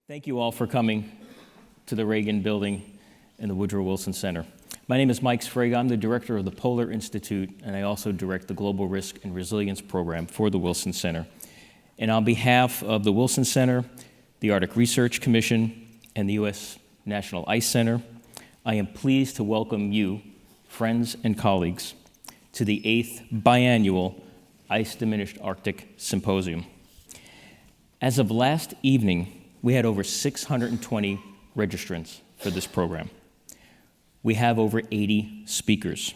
Thank you all for coming to the Reagan Building and the Woodrow Wilson Center. My name is Mike Sfraga. I'm the director of the Polar Institute, and I also direct the Global Risk and Resilience Program for the Wilson Center. And on behalf of the Wilson Center, the Arctic Research Commission, and the U.S. National Ice Center, I am pleased to welcome you, friends and colleagues, to the 8th Biennial Ice-Diminishing Arctic Symposium. As of last evening, we had over 620 registrants for this program. We have over 80 speakers.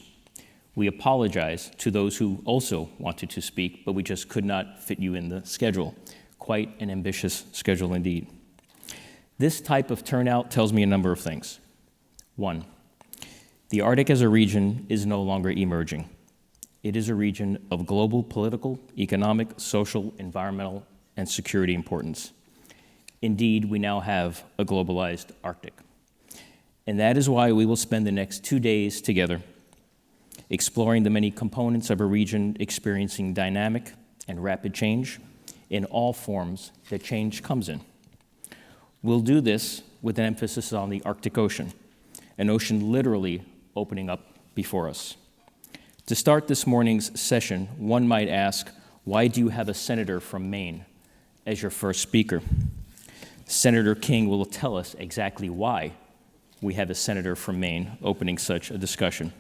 We apologize to those who also wanted to speak, but we just could not fit you in the schedule. Quite an ambitious schedule indeed. This type of turnout tells me a number of things. One, the Arctic as a region is no longer emerging. It is a region of global political, economic, social, environmental, and security importance. Indeed, we now have a globalized Arctic. And that is why we will spend the next 2 days together exploring the many components of a region experiencing dynamic and rapid change in all forms that change comes in. We'll do this with an emphasis on the Arctic Ocean, an ocean literally opening up before us. To start this morning's session, one might ask, why do you have a senator from Maine as your first speaker? Senator King will tell us exactly why we have a senator from Maine opening such a discussion.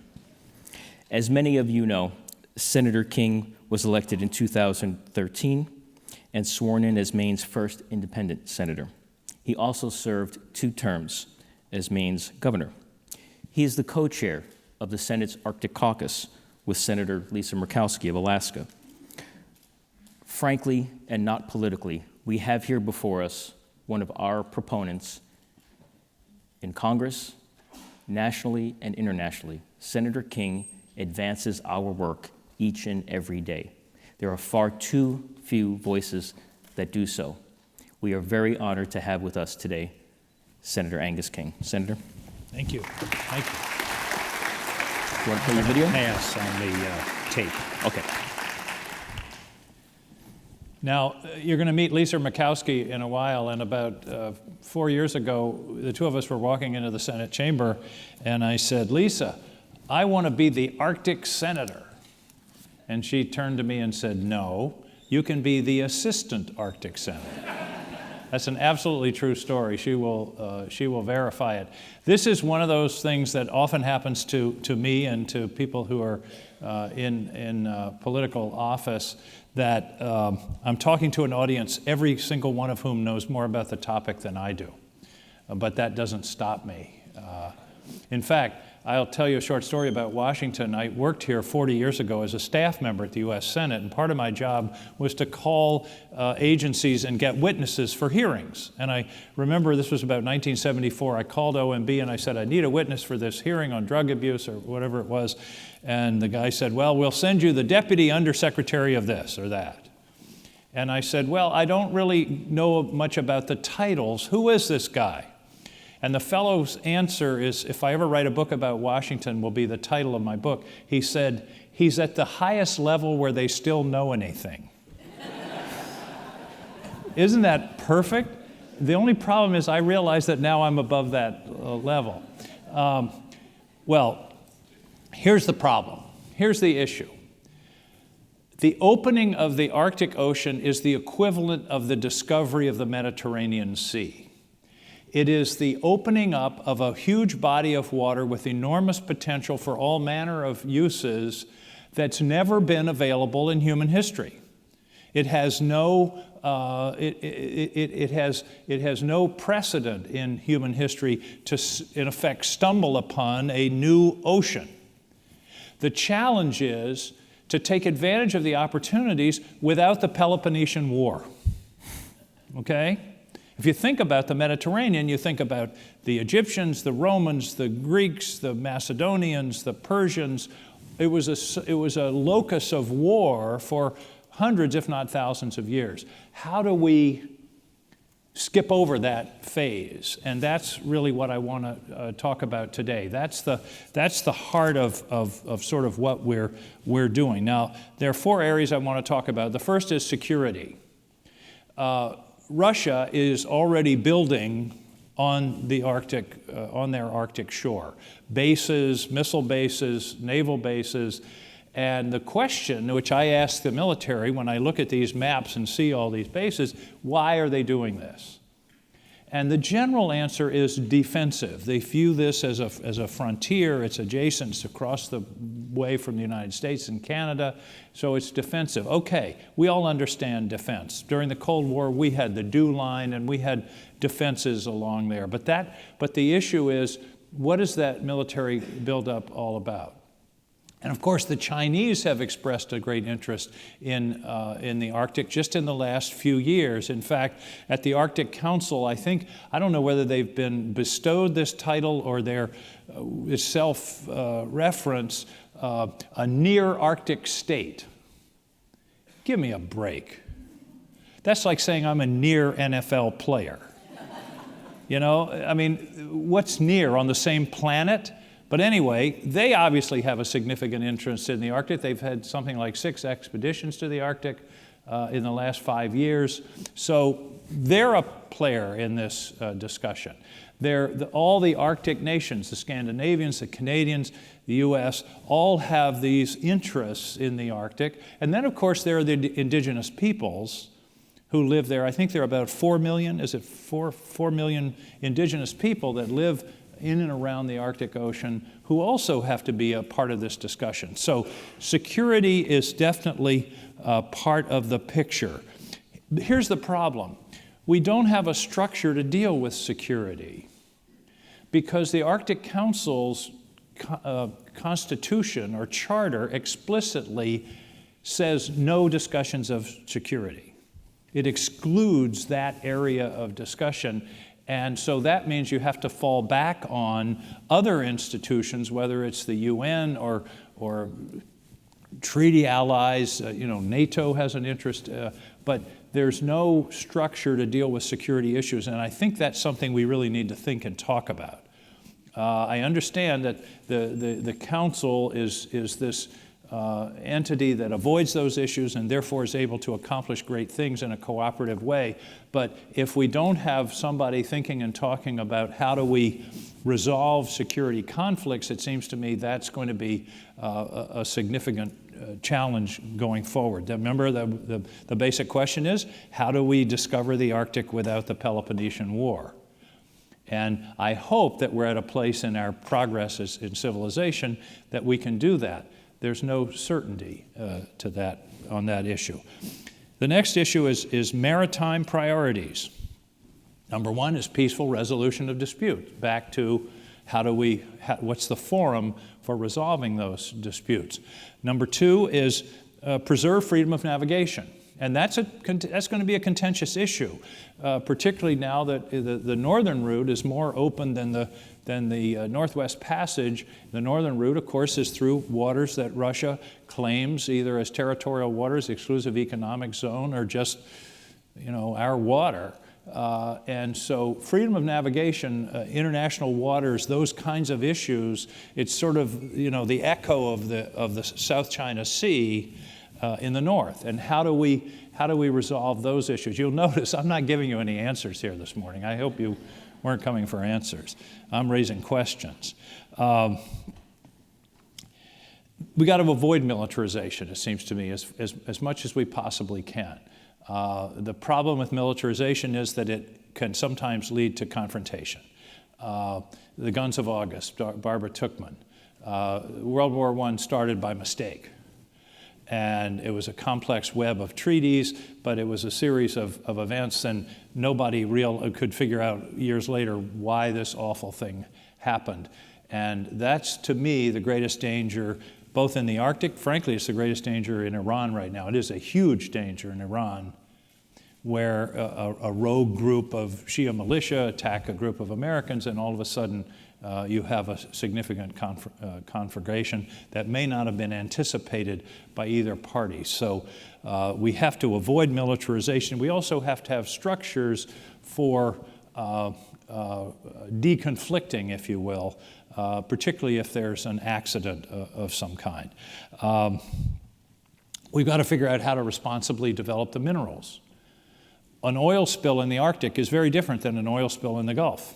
As many of you know, Senator King was elected in 2013 and sworn in as Maine's first independent senator. He also served 2 terms as Maine's governor. He is the co-chair of the Senate's Arctic Caucus with Senator Lisa Murkowski of Alaska. Frankly, and not politically, we have here before us one of our proponents in Congress, nationally and internationally. Senator King advances our work each and every day. There are far too few voices that do so. We are very honored to have with us today Senator Angus King. Senator. Thank you. Thank you. Do you want to play your video? Pass on the tape. Okay. Now, you're going to meet Lisa Murkowski in a while, and about 4 years ago, the two of us were walking into the Senate chamber, and I said, Lisa, I want to be the Arctic senator. And she turned to me and said, no, you can be the assistant Arctic senator. That's an absolutely true story. She will verify it. This is one of those things that often happens to me and to people who are in political office, that I'm talking to an audience, every single one of whom knows more about the topic than I do. But that doesn't stop me. In fact, I'll tell you a short story about Washington. I worked here 40 years ago as a staff member at the U.S. Senate, and part of my job was to call agencies and get witnesses for hearings. And I remember this was about 1974. I called OMB and I said, I need a witness for this hearing on drug abuse or whatever it was. And the guy said, well, we'll send you the deputy undersecretary of this or that. And I said, well, I don't really know much about the titles. Who is this guy? And the fellow's answer is, if I ever write a book about Washington, will be the title of my book. He said, he's at the highest level where they still know anything. Isn't that perfect? The only problem is I realize that now I'm above that level. Well, here's the problem. Here's the issue. The opening of the Arctic Ocean is the equivalent of the discovery of the Mediterranean Sea. It is the opening up of a huge body of water with enormous potential for all manner of uses that's never been available in human history. It has no it has no precedent in human history to, in effect, stumble upon a new ocean. The challenge is to take advantage of the opportunities without the Peloponnesian War. Okay? If you think about the Mediterranean, you think about the Egyptians, the Romans, the Greeks, the Macedonians, the Persians. It was a locus of war for hundreds, if not thousands of years. How do we skip over that phase? And that's really what I want to talk about today. That's the heart of sort of what we're doing. Now, there are 4 areas I want to talk about. The first is security. Russia is already building on the Arctic, on their Arctic shore. Bases, missile bases, naval bases. And the question, which I ask the military when I look at these maps and see all these bases, why are they doing this? And the general answer is defensive. They view this as a frontier. It's adjacent. It's across the way from the United States and Canada, so it's defensive. Okay, we all understand defense. During the Cold War, we had the DEW line, and we had defenses along there. But the issue is, what is that military buildup all about? And of course, the Chinese have expressed a great interest in the Arctic just in the last few years. In fact, at the Arctic Council, I don't know whether they've been bestowed this title or their self-reference, a near Arctic state. Give me a break. That's like saying I'm a near NFL player. You know, I mean, what's near, on the same planet? But anyway, they obviously have a significant interest in the Arctic. They've had something like 6 expeditions to the Arctic in the last 5 years. So they're a player in this discussion. All the Arctic nations, the Scandinavians, the Canadians, the US, all have these interests in the Arctic. And then, of course, there are the indigenous peoples who live there. I think there are about 4 million, is it 4 million indigenous people that live in and around the Arctic Ocean who also have to be a part of this discussion. So security is definitely part of the picture. Here's the problem. We don't have a structure to deal with security because the Arctic Council's constitution or charter explicitly says no discussions of security. It excludes that area of discussion. And so that means you have to fall back on other institutions, whether it's the UN or treaty allies. NATO has an interest, but there's no structure to deal with security issues. And I think that's something we really need to think and talk about. I understand that the Council is this entity that avoids those issues and therefore is able to accomplish great things in a cooperative way. But if we don't have somebody thinking and talking about how do we resolve security conflicts, it seems to me that's going to be a significant challenge going forward. Remember, the basic question is, how do we discover the Arctic without the Peloponnesian War? And I hope that we're at a place in our progress in civilization that we can do that. There's no certainty to that on that issue. The next issue is maritime priorities. Number one is peaceful resolution of dispute. Back to what's the forum for resolving those disputes. Number two is preserve freedom of navigation. And that's going to be a contentious issue, particularly now that the northern route is more open than the Northwest Passage. The northern route, of course, is through waters that Russia claims either as territorial waters, exclusive economic zone, or just, our water. And so freedom of navigation, international waters, those kinds of issues, it's sort of, the echo of the South China Sea in the north. And how do we resolve those issues? You'll notice I'm not giving you any answers here this morning. I hope you weren't coming for answers. I'm raising questions. We got to avoid militarization, it seems to me, as much as we possibly can. The problem with militarization is that it can sometimes lead to confrontation. The Guns of August, Barbara Tuchman. World War I started by mistake. And it was a complex web of treaties, but it was a series of events, and nobody could figure out years later why this awful thing happened. And that's, to me, the greatest danger, both in the Arctic. Frankly, it's the greatest danger in Iran right now. It is a huge danger in Iran, where a rogue group of Shia militia attack a group of Americans, and all of a sudden you have a significant conflagration that may not have been anticipated by either party. So we have to avoid militarization. We also have to have structures for deconflicting, if you will, particularly if there's an accident of some kind. We've got to figure out how to responsibly develop the minerals. An oil spill in the Arctic is very different than an oil spill in the Gulf.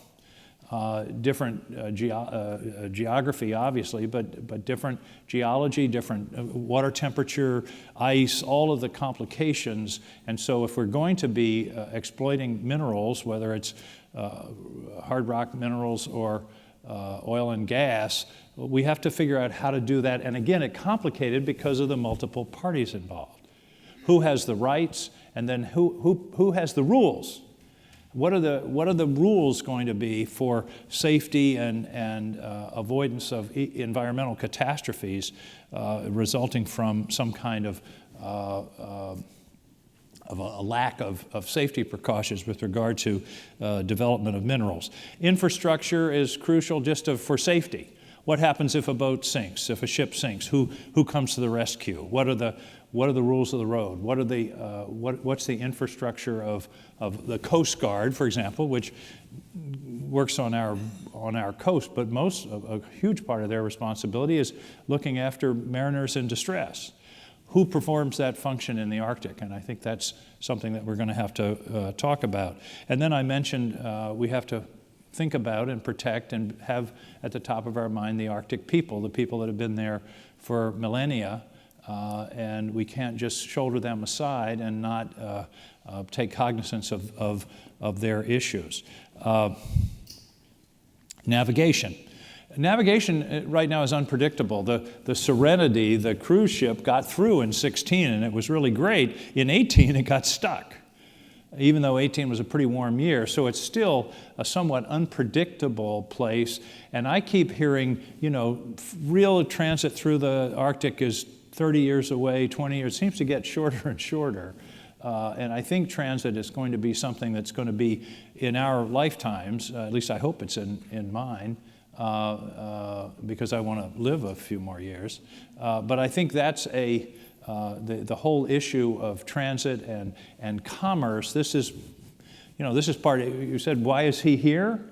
Different geography, obviously, but different geology, different water temperature, ice, all of the complications. And so if we're going to be exploiting minerals, whether it's hard rock minerals or oil and gas, we have to figure out how to do that. And again, it's complicated because of the multiple parties involved. Who has the rights, and then who has the rules? What are the rules going to be for safety and avoidance of environmental catastrophes resulting from some kind of a lack of safety precautions with regard to development of minerals? Infrastructure is crucial just for safety. What happens if a boat sinks, if a ship sinks? Who comes to the rescue? What are the rules of the road? What's the infrastructure of the Coast Guard, for example, which works on our coast, but a huge part of their responsibility is looking after mariners in distress. Who performs that function in the Arctic? And I think that's something that we're going to have to talk about. And then I mentioned we have to think about and protect and have at the top of our mind the Arctic people, the people that have been there for millennia, and we can't just shoulder them aside and not take cognizance of their issues. Navigation. Navigation right now is unpredictable. The Serenity, the cruise ship, got through in 16 and it was really great. In 18 it got stuck, even though 18 was a pretty warm year. So it's still a somewhat unpredictable place. And I keep hearing, real transit through the Arctic is 30 years away, 20 years. It seems to get shorter and shorter. And I think transit is going to be something that's going to be in our lifetimes, at least I hope it's in mine, because I want to live a few more years. But I think that's the whole issue of transit and commerce. This is part of, you said, why is he here?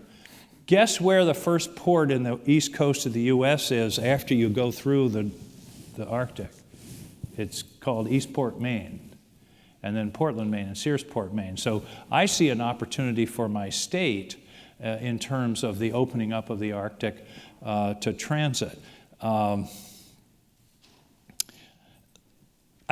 Guess where the first port in the east coast of the U.S. is after you go through the Arctic? It's called Eastport, Maine, and then Portland, Maine, and Searsport, Maine. So I see an opportunity for my state in terms of the opening up of the Arctic to transit. I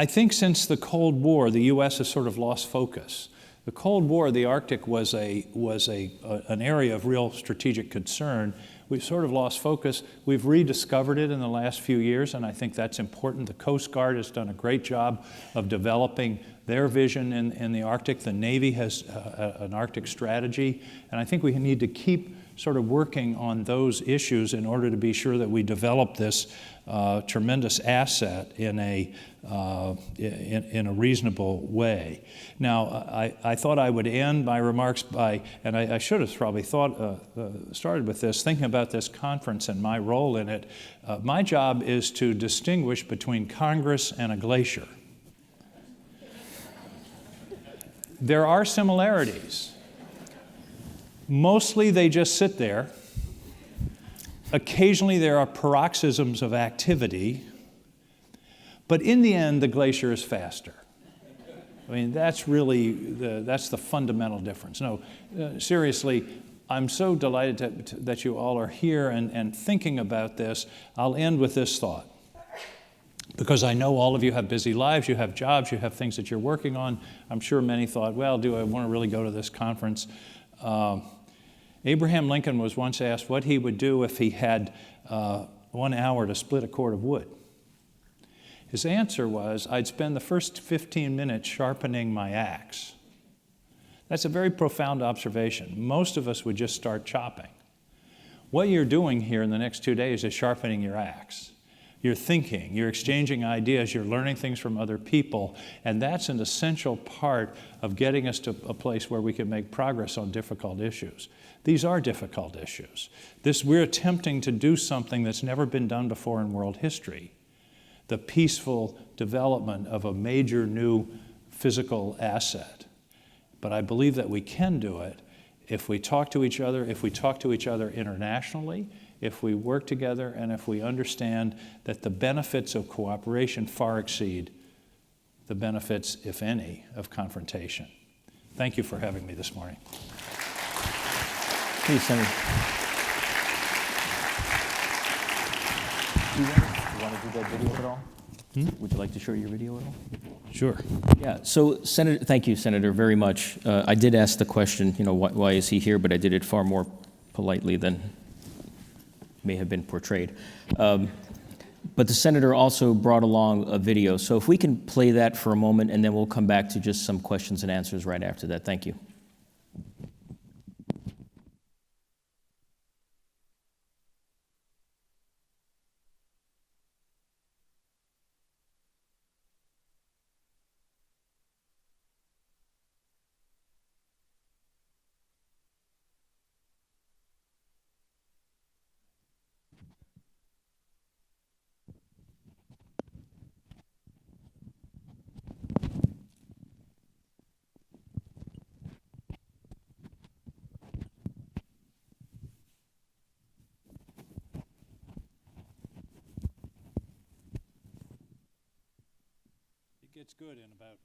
think since the Cold War, the U.S. has sort of lost focus. The Cold War, the Arctic was an area of real strategic concern. We've sort of lost focus. We've rediscovered it in the last few years, and I think that's important. The Coast Guard has done a great job of developing their vision in the Arctic. The Navy has an Arctic strategy, and I think we need to keep sort of working on those issues in order to be sure that we develop this tremendous asset in a reasonable way. Now, I thought I would end my remarks by, and I should have probably started with this, thinking about this conference and my role in it. My job is to distinguish between Congress and a glacier. There are similarities. Mostly they just sit there. Occasionally there are paroxysms of activity, but in the end the glacier is faster. I mean, that's really that's the fundamental difference. No, seriously, I'm so delighted that you all are here and thinking about this. I'll end with this thought, because I know all of you have busy lives, you have jobs, you have things that you're working on. I'm sure many thought, well, do I want to really go to this conference? Abraham Lincoln was once asked what he would do if he had 1 hour to split a cord of wood. His answer was, I'd spend the first 15 minutes sharpening my axe. That's a very profound observation. Most of us would just start chopping. What you're doing here in the next 2 days is sharpening your axe. You're thinking, you're exchanging ideas, you're learning things from other people, and that's an essential part of getting us to a place where we can make progress on difficult issues. These are difficult issues. We're attempting to do something that's never been done before in world history, the peaceful development of a major new physical asset. But I believe that we can do it if we talk to each other, if we talk to each other internationally, if we work together, and if we understand that the benefits of cooperation far exceed the benefits, if any, of confrontation. Thank you for having me this morning. Please, Senator. Do you want to do that video at all? Would you like to show your video at all? Sure. Yeah, so Senator, thank you, Senator, very much. I did ask the question, why is he here, but I did it far more politely than may have been portrayed. But the Senator also brought along a video. So if we can play that for a moment, and then we'll come back to just some questions and answers right after that. Thank you. It's good in about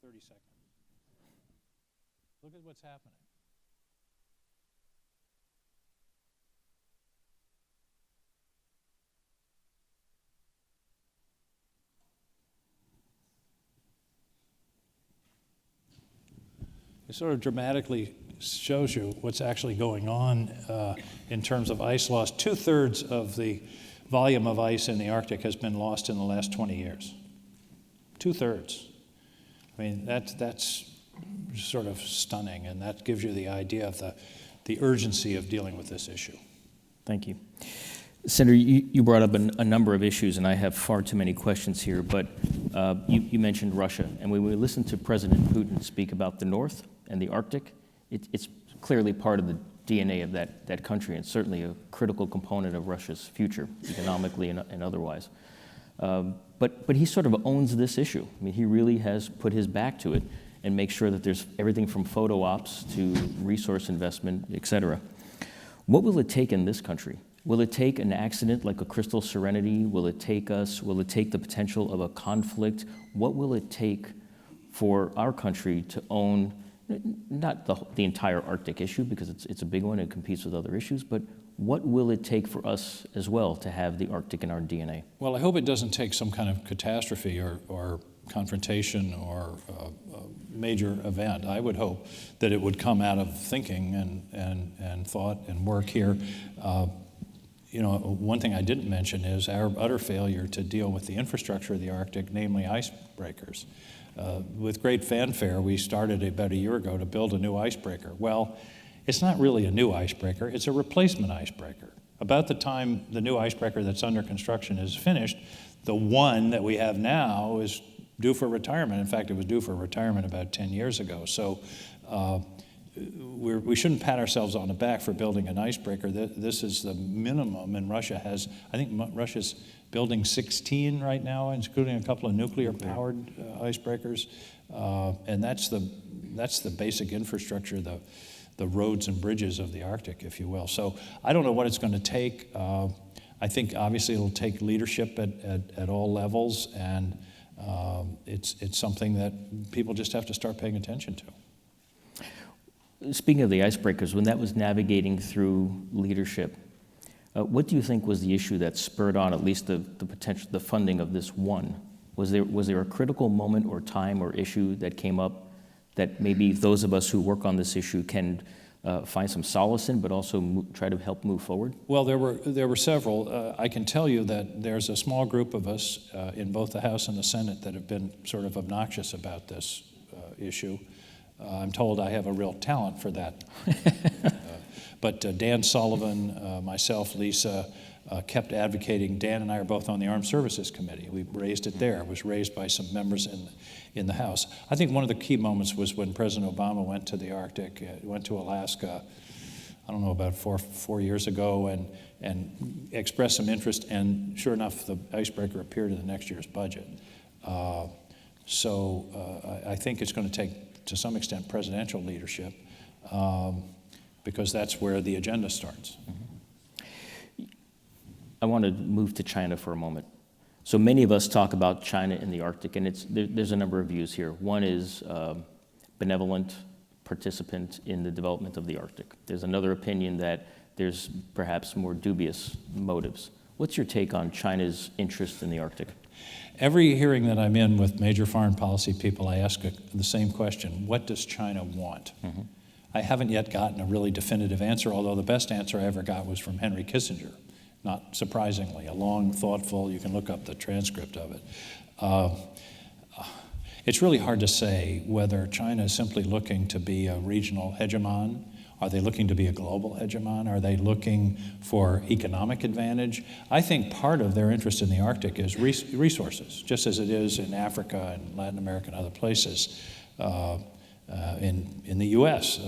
30 seconds. Look at what's happening. It sort of dramatically shows you what's actually going on in terms of ice loss. 2/3 of the volume of ice in the Arctic has been lost in the last 20 years. 2/3. I mean, that's sort of stunning, and that gives you the idea of the urgency of dealing with this issue. Thank you. Senator, you brought up a number of issues, and I have far too many questions here, but you mentioned Russia. And when we listen to President Putin speak about the North and the Arctic, it's clearly part of the DNA of that country, and certainly a critical component of Russia's future, economically and otherwise. But he sort of owns this issue. I mean, he really has put his back to it and makes sure that there's everything from photo ops to resource investment, et cetera. What will it take in this country? Will it take an accident like a Crystal Serenity? Will it take the potential of a conflict? What will it take for our country to own, not the entire Arctic issue, because it's a big one, it competes with other issues, but what will it take for us as well to have the Arctic in our DNA? Well, I hope it doesn't take some kind of catastrophe or confrontation or major event. I would hope that it would come out of thinking and thought and work here. One thing I didn't mention is our utter failure to deal with the infrastructure of the Arctic, namely icebreakers. With great fanfare, we started about a year ago to build a new icebreaker. Well, it's not really a new icebreaker, it's a replacement icebreaker. About the time the new icebreaker that's under construction is finished, the one that we have now is due for retirement. In fact, it was due for retirement about 10 years ago. So we shouldn't pat ourselves on the back for building an icebreaker. This is the minimum, and Russia has, I think Russia's building 16 right now, including a couple of nuclear-powered icebreakers. And that's the basic infrastructure, the roads and bridges of the Arctic, if you will. So I don't know what it's going to take. I think obviously it'll take leadership at all levels, and it's something that people just have to start paying attention to. Speaking of the icebreakers, when that was navigating through leadership, what do you think was the issue that spurred on at least the potential, the funding of this one? Was there a critical moment or time or issue that came up that maybe those of us who work on this issue can find some solace in, but also try to help move forward? Well, there were several. I can tell you that there's a small group of us in both the House and the Senate that have been sort of obnoxious about this issue. I'm told I have a real talent for that. But Dan Sullivan, myself, Lisa, kept advocating. Dan and I are both on the Armed Services Committee. We raised it there. It was raised by some members in the House. I think one of the key moments was when President Obama went to the Arctic, went to Alaska, I don't know, about four years ago, and expressed some interest, and sure enough, the icebreaker appeared in the next year's budget. So I think it's going to take, to some extent, presidential leadership, because that's where the agenda starts. Mm-hmm. I want to move to China for a moment. So many of us talk about China in the Arctic, and there's a number of views here. One is benevolent, participant in the development of the Arctic. There's another opinion that there's perhaps more dubious motives. What's your take on China's interest in the Arctic? Every hearing that I'm in with major foreign policy people, I ask the same question: what does China want? Mm-hmm. I haven't yet gotten a really definitive answer, although the best answer I ever got was from Henry Kissinger, not surprisingly, a long, thoughtful, you can look up the transcript of it. It's really hard to say whether China is simply looking to be a regional hegemon. Are they looking to be a global hegemon? Are they looking for economic advantage? I think part of their interest in the Arctic is resources, just as it is in Africa and Latin America and other places. In the U.S.,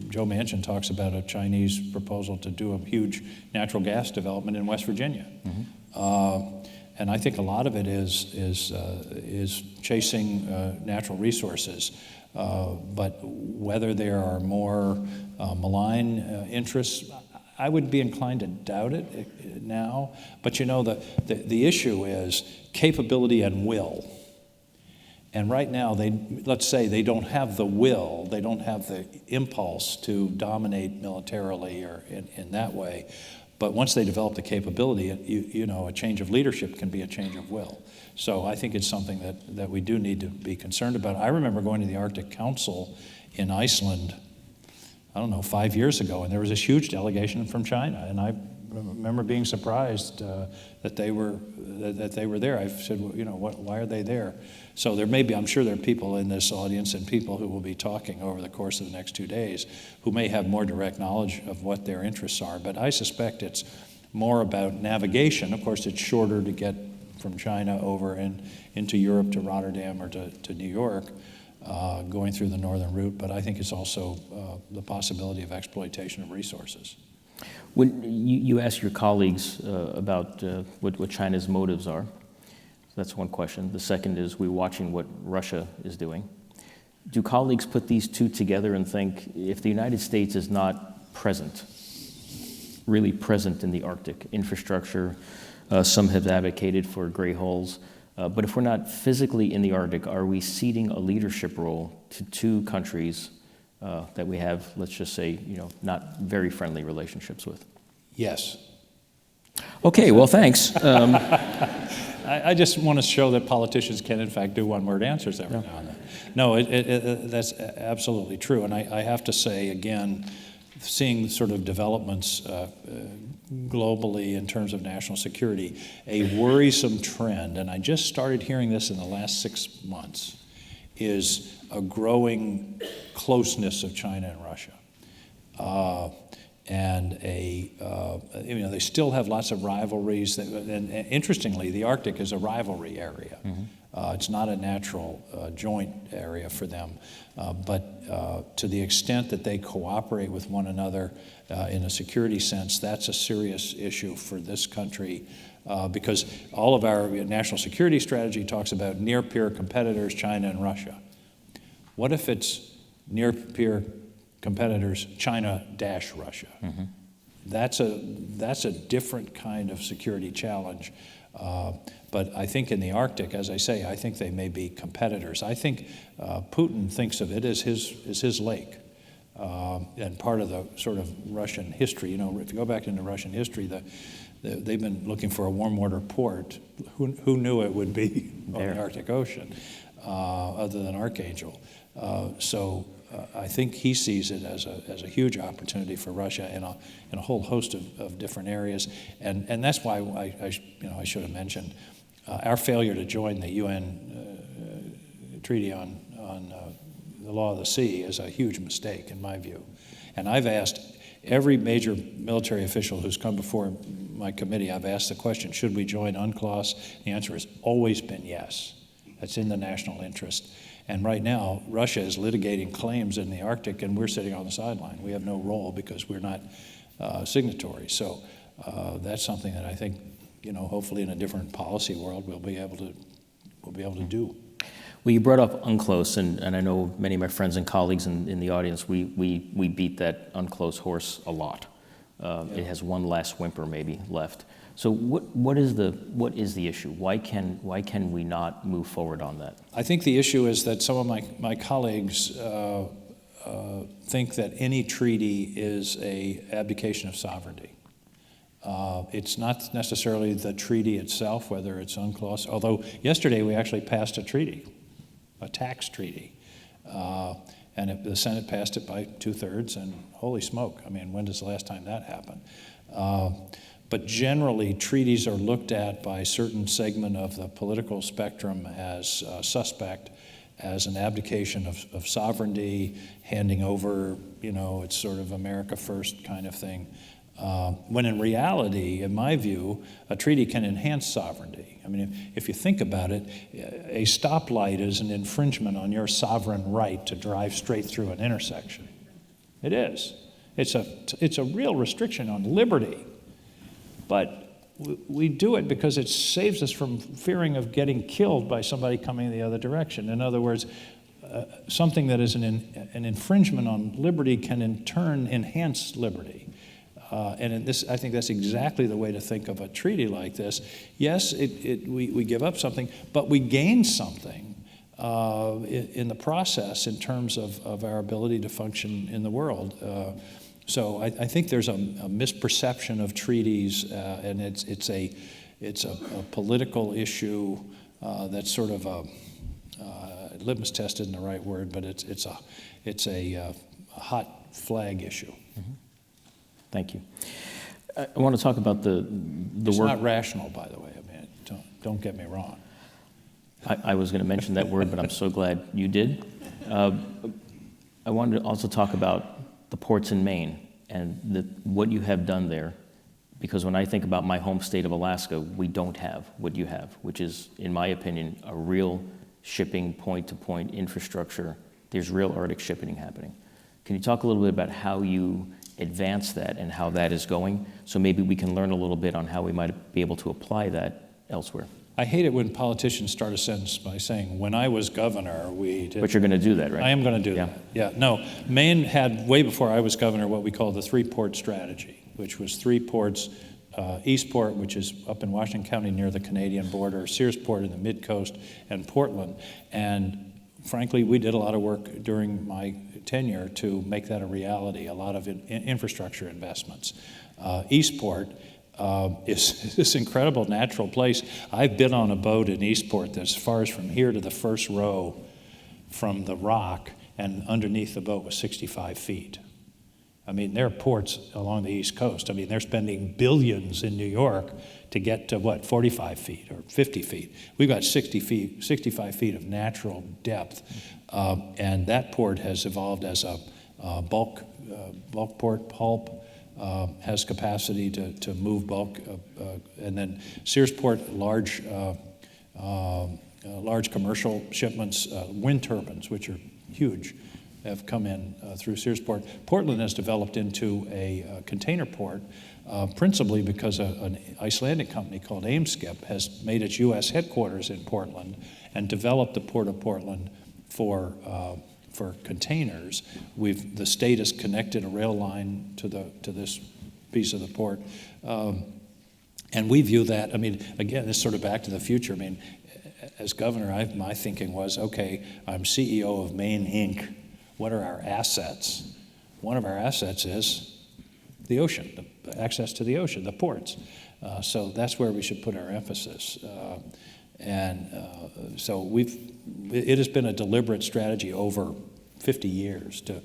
Joe Manchin talks about a Chinese proposal to do a huge natural gas development in West Virginia. Mm-hmm. And I think a lot of it is chasing natural resources. But whether there are more malign interests, I would be inclined to doubt it now. But you know, the issue is capability and will. And right now, let's say they don't have the will, they don't have the impulse to dominate militarily or in that way. But once they develop the capability, you know, a change of leadership can be a change of will. So I think it's something that we do need to be concerned about. I remember going to the Arctic Council in Iceland, I don't know, 5 years ago, and there was this huge delegation from China, and I remember being surprised that they were there. I said, well, you know, why are they there? So there may be, I'm sure there are people in this audience and people who will be talking over the course of the next 2 days who may have more direct knowledge of what their interests are. But I suspect it's more about navigation. Of course, it's shorter to get from China over into Europe to Rotterdam or to New York, going through the northern route. But I think it's also the possibility of exploitation of resources. When you ask your colleagues about what China's motives are, that's one question. The second is, we're watching what Russia is doing. Do colleagues put these two together and think, if the United States is not present, really present in the Arctic, infrastructure, some have advocated for gray holes, but if we're not physically in the Arctic, are we ceding a leadership role to two countries that we have, let's just say, you know, not very friendly relationships with? Yes. Okay, well, thanks. I just want to show that politicians can, in fact, do one-word answers every now and then. No, that's absolutely true. And I have to say, again, seeing sort of developments globally in terms of national security, a worrisome trend, and I just started hearing this in the last 6 months, is a growing closeness of China and Russia. You know, they still have lots of rivalries. And interestingly, the Arctic is a rivalry area. Mm-hmm. It's not a natural joint area for them. But to the extent that they cooperate with one another in a security sense, that's a serious issue for this country. Because all of our national security strategy talks about near-peer competitors, China and Russia. What if it's near-peer competitors, China-Russia? Mm-hmm. That's a different kind of security challenge. But I think in the Arctic, as I say, I think they may be competitors. I think Putin thinks of it as his lake. And part of the sort of Russian history, you know, if you go back into Russian history, they've been looking for a warm water port. Who knew it would be on the Arctic Ocean, other than Archangel? So I think he sees it as a huge opportunity for Russia in a whole host of different areas, and that's why I should have mentioned our failure to join the UN treaty on the law of the sea is a huge mistake in my view. And I've asked every major military official who's come before my committee, I've asked the question, should we join UNCLOS? The answer has always been yes. That's in the national interest. And right now, Russia is litigating claims in the Arctic, and we're sitting on the sideline. We have no role because we're not signatories. So that's something that I think, you know, hopefully in a different policy world, we'll be able to do. Well, you brought up UNCLOS, and I know many of my friends and colleagues in the audience, we beat that UNCLOS horse a lot. It has one last whimper maybe left. So what is the issue? Why can we not move forward on that? I think the issue is that some of my colleagues think that any treaty is a abdication of sovereignty. It's not necessarily the treaty itself, whether it's UNCLOS, although yesterday we actually passed a treaty, a tax treaty. The Senate passed it by 2/3, and holy smoke, I mean, when does the last time that happen? But generally, treaties are looked at by a certain segment of the political spectrum as suspect, as an abdication of sovereignty, handing over, it's sort of America first kind of thing. When in reality, in my view, a treaty can enhance sovereignty. I mean, if you think about it, a stoplight is an infringement on your sovereign right to drive straight through an intersection. It is. It's a real restriction on liberty. But we do it because it saves us from fearing of getting killed by somebody coming the other direction. In other words, something that is an infringement on liberty can in turn enhance liberty. I think that's exactly the way to think of a treaty like this. Yes, we give up something, but we gain something in the process in terms of our ability to function in the world. So I think there's a misperception of treaties, and it's a political issue that's sort of a litmus test isn't the right word, but it's a hot flag issue. Mm-hmm. Thank you. I want to talk about the it's work. It's not rational, by the way. I mean, don't get me wrong. I was going to mention that word, but I'm so glad you did. I wanted to also talk about the ports in Maine and what you have done there, because when I think about my home state of Alaska, we don't have what you have, which is, in my opinion, a real shipping point-to-point infrastructure. There's real Arctic shipping happening. Can you talk a little bit about how you advance that and how that is going? So maybe we can learn a little bit on how we might be able to apply that elsewhere. I hate it when politicians start a sentence by saying, when I was governor, we did. But you're going to do that, right? I am going to do that. Yeah. No, Maine had, way before I was governor, what we call the 3-port strategy, which was 3 ports, Eastport, which is up in Washington County near the Canadian border, Searsport in the mid-coast, and Portland. And frankly, we did a lot of work during my tenure to make that a reality, a lot of infrastructure investments. Eastport is this incredible natural place. I've been on a boat in Eastport that's as far as from here to the first row from the rock, and underneath the boat was 65 feet. I mean, there are ports along the East Coast. I mean, they're spending billions in New York to get to, 45 feet or 50 feet. We've got 65 feet of natural depth. And that port has evolved as a bulk port, pulp, has capacity to move bulk. And then Searsport, large commercial shipments, wind turbines, which are huge, have come in through Searsport. Portland has developed into a container port, principally because an Icelandic company called Eimskip has made its U.S. headquarters in Portland and developed the Port of Portland for containers. The state has connected a rail line to this piece of the port, and we view that. I mean, again, this is sort of back to the future. I mean, as governor, my thinking was, okay, I'm CEO of Maine Inc. What are our assets? One of our assets is the ocean, the access to the ocean, the ports. So that's where we should put our emphasis. So it has been a deliberate strategy over 50 years to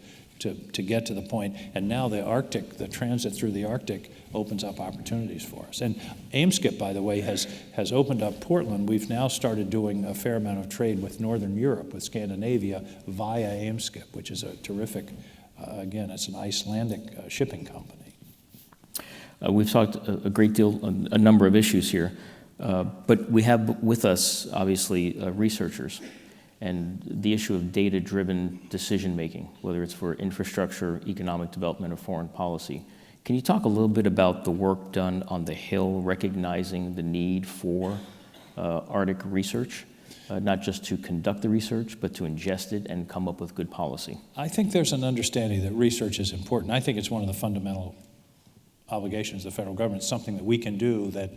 get to the point. And now the transit through the Arctic opens up opportunities for us. And Eimskip, by the way, has opened up Portland. We've now started doing a fair amount of trade with Northern Europe, with Scandinavia, via Eimskip, which is a terrific, again, it's an Icelandic shipping company. We've talked a great deal on a number of issues here, but we have with us, obviously, researchers. And the issue of data-driven decision-making, whether it's for infrastructure, economic development, or foreign policy. Can you talk a little bit about the work done on the Hill, recognizing the need for Arctic research, not just to conduct the research, but to ingest it and come up with good policy? I think there's an understanding that research is important. I think it's one of the fundamental obligations of the federal government, something that we can do that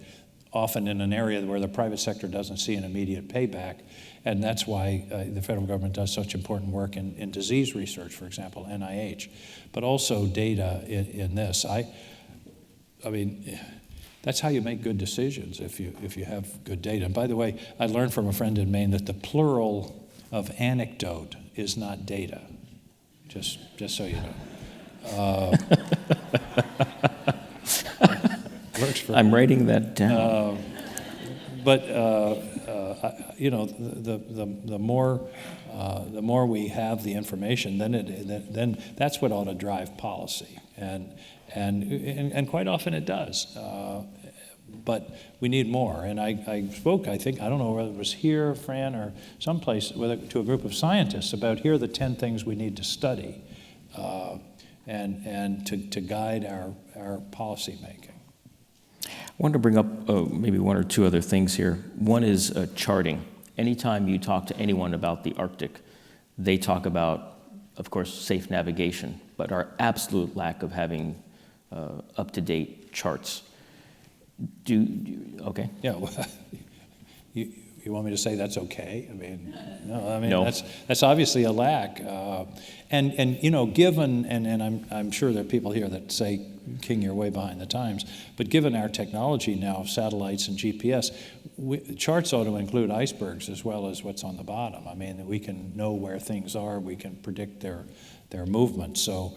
often in an area where the private sector doesn't see an immediate payback. And that's why the federal government does such important work in disease research, for example, NIH, but also data in this. I mean, that's how you make good decisions if you have good data. And by the way, I learned from a friend in Maine that the plural of anecdote is not data. Just so you know. Works for I'm writing that down. You know, the more we have the information, then that's what ought to drive policy, and quite often it does. But we need more. And I spoke, I think, I don't know whether it was here, Fran, or someplace, to a group of scientists about here are the 10 things we need to study, and to guide our policy making. I wanted to bring up maybe one or two other things here. One is charting. Anytime you talk to anyone about the Arctic, they talk about, of course, safe navigation, but our absolute lack of having up-to-date charts. Okay? Yeah. Well, you want me to say that's okay? I mean, no. I mean, no. That's obviously a lack. And you know, given and I'm sure there are people here that say, King, you're way behind the times. But given our technology now of satellites and GPS, charts ought to include icebergs as well as what's on the bottom. I mean, we can know where things are. We can predict their movement. So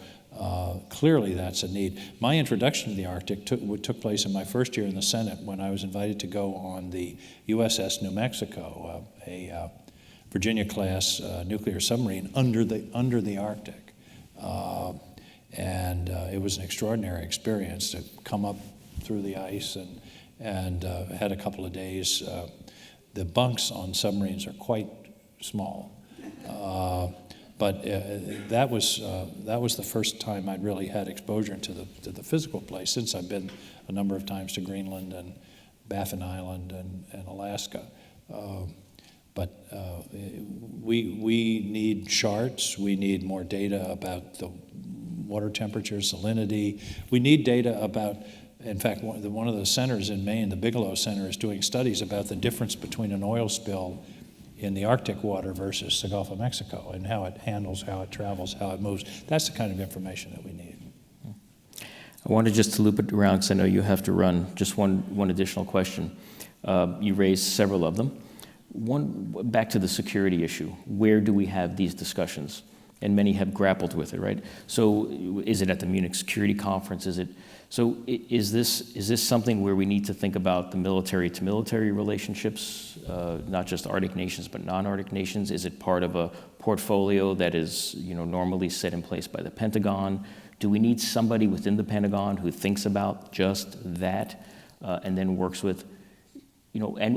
clearly that's a need. My introduction to the Arctic took place in my first year in the Senate when I was invited to go on the USS New Mexico, a Virginia-class nuclear submarine under the Arctic. And it was an extraordinary experience to come up through the ice and had a couple of days. The bunks on submarines are quite small. But that was the first time I'd really had exposure to the physical place, since I've been a number of times to Greenland and Baffin Island and Alaska. But we need charts. We need more data about the water temperature, salinity. We need data about, in fact, one of the centers in Maine, the Bigelow Center, is doing studies about the difference between an oil spill in the Arctic water versus the Gulf of Mexico, and how it handles, how it travels, how it moves. That's the kind of information that we need. I wanted just to loop it around, because I know you have to run. Just one additional question. You raised several of them. One, back to the security issue. Where do we have these discussions? And many have grappled with it, right? So is it at the Munich Security Conference? Is this something where we need to think about the military-to-military relationships, not just Arctic nations, but non-Arctic nations? Is it part of a portfolio that is, normally set in place by the Pentagon? Do we need somebody within the Pentagon who thinks about just that and then works with,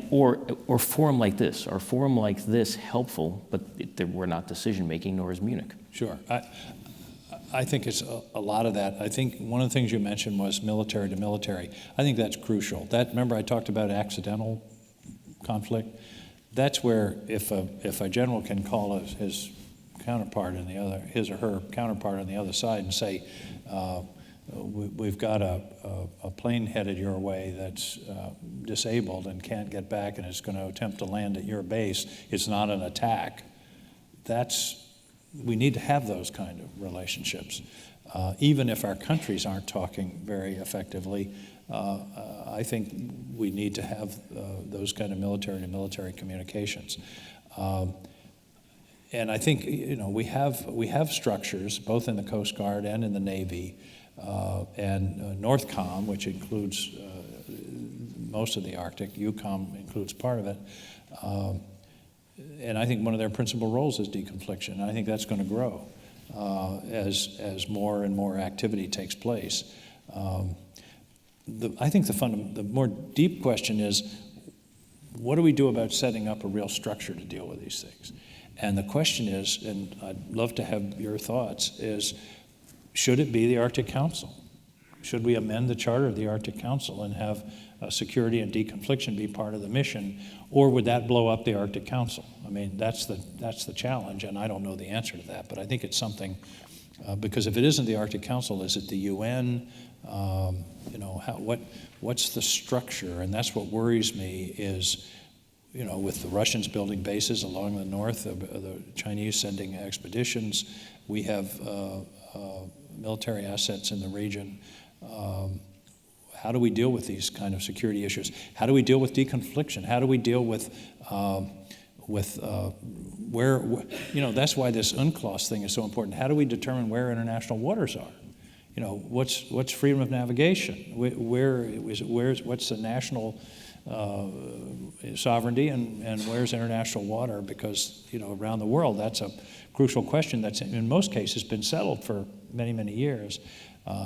or forum like this? Are forum like this helpful, but we're not decision-making, nor is Munich? Sure. I think it's a lot of that. I think one of the things you mentioned was military to military. I think that's crucial. Remember I talked about accidental conflict? That's where if a general can call his counterpart on the other, his or her counterpart on the other side and say, we've got a plane headed your way that's disabled and can't get back and is going to attempt to land at your base. It's not an attack. We need to have those kind of relationships. Even if our countries aren't talking very effectively, I think we need to have those kind of military-to-military communications. And I think we have structures both in the Coast Guard and in the Navy, and NORTHCOM, which includes most of the Arctic. EUCOM includes part of it. And I think one of their principal roles is deconfliction. And I think that's going to grow as more and more activity takes place. I think the more deep question is, what do we do about setting up a real structure to deal with these things? And the question is, and I'd love to have your thoughts, is should it be the Arctic Council? Should we amend the charter of the Arctic Council and have security and deconfliction be part of the mission, or would that blow up the Arctic Council? I mean, that's the challenge, and I don't know the answer to that, but I think it's something Because if it isn't the Arctic Council, is it the UN? What's the structure? And that's what worries me is, with the Russians building bases along the north, the Chinese sending expeditions, we have military assets in the region. How do we deal with these kind of security issues? How do we deal with deconfliction? How do we deal with that's why this UNCLOS thing is so important. How do we determine where international waters are? What's freedom of navigation? What's the national sovereignty and where's international water? Because around the world, that's a crucial question that's in most cases been settled for many, many years.